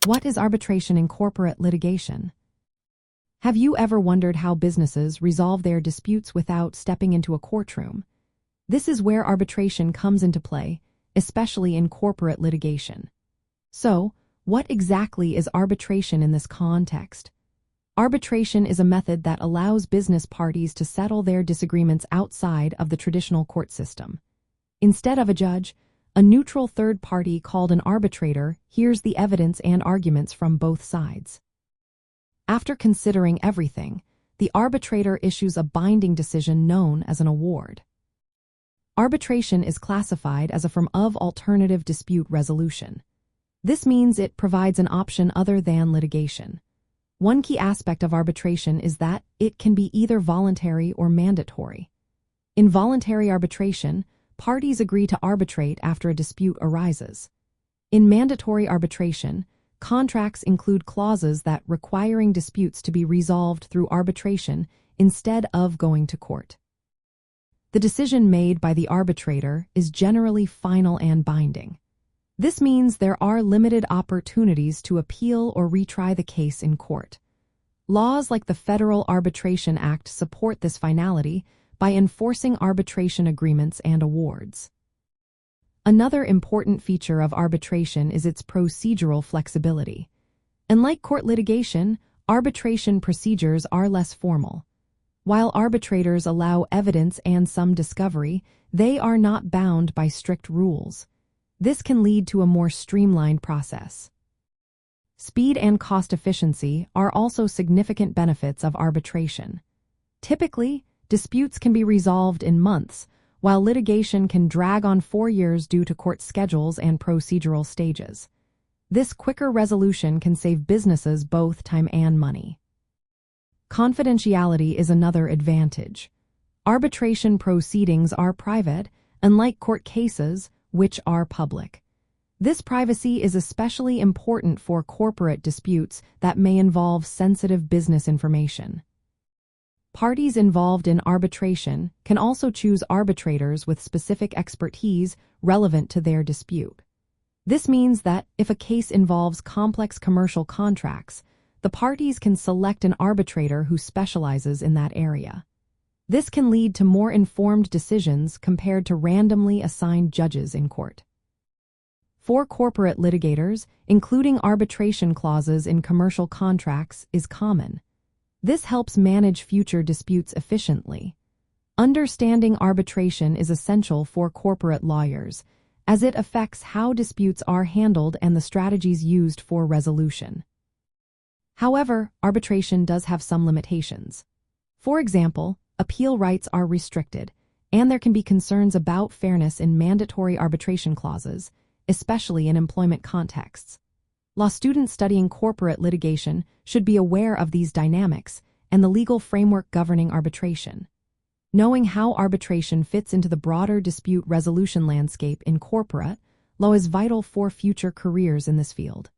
What is arbitration in corporate litigation? Have you ever wondered how businesses resolve their disputes without stepping into a courtroom? This is where arbitration comes into play, especially in corporate litigation. So, what exactly is arbitration in this context? Arbitration is a method that allows business parties to settle their disagreements outside of the traditional court system. Instead of a judge, a neutral third party called an arbitrator hears the evidence and arguments from both sides. After considering everything, the arbitrator issues a binding decision known as an award. Arbitration is classified as a form of alternative dispute resolution. This means it provides an option other than litigation. One key aspect of arbitration is that it can be either voluntary or mandatory. In voluntary arbitration, parties agree to arbitrate after a dispute arises. In mandatory arbitration, contracts include clauses that requiring disputes to be resolved through arbitration instead of going to court. The decision made by the arbitrator is generally final and binding. This means there are limited opportunities to appeal or retry the case in court. Laws like the Federal Arbitration Act support this finality by enforcing arbitration agreements and awards. Another important feature of arbitration is its procedural flexibility. Unlike court litigation, arbitration procedures are less formal. While arbitrators allow evidence and some discovery, they are not bound by strict rules. This can lead to a more streamlined process. Speed and cost efficiency are also significant benefits of arbitration. Typically, disputes can be resolved in months, while litigation can drag on 4 years due to court schedules and procedural stages. This quicker resolution can save businesses both time and money. Confidentiality is another advantage. Arbitration proceedings are private, unlike court cases, which are public. This privacy is especially important for corporate disputes that may involve sensitive business information. Parties involved in arbitration can also choose arbitrators with specific expertise relevant to their dispute. This means that if a case involves complex commercial contracts, the parties can select an arbitrator who specializes in that area. This can lead to more informed decisions compared to randomly assigned judges in court. For corporate litigators, including arbitration clauses in commercial contracts is common. This helps manage future disputes efficiently. Understanding arbitration is essential for corporate lawyers, as it affects how disputes are handled and the strategies used for resolution. However, arbitration does have some limitations. For example, appeal rights are restricted, and there can be concerns about fairness in mandatory arbitration clauses, especially in employment contexts. Law students studying corporate litigation should be aware of these dynamics and the legal framework governing arbitration. Knowing how arbitration fits into the broader dispute resolution landscape in corporate law is vital for future careers in this field.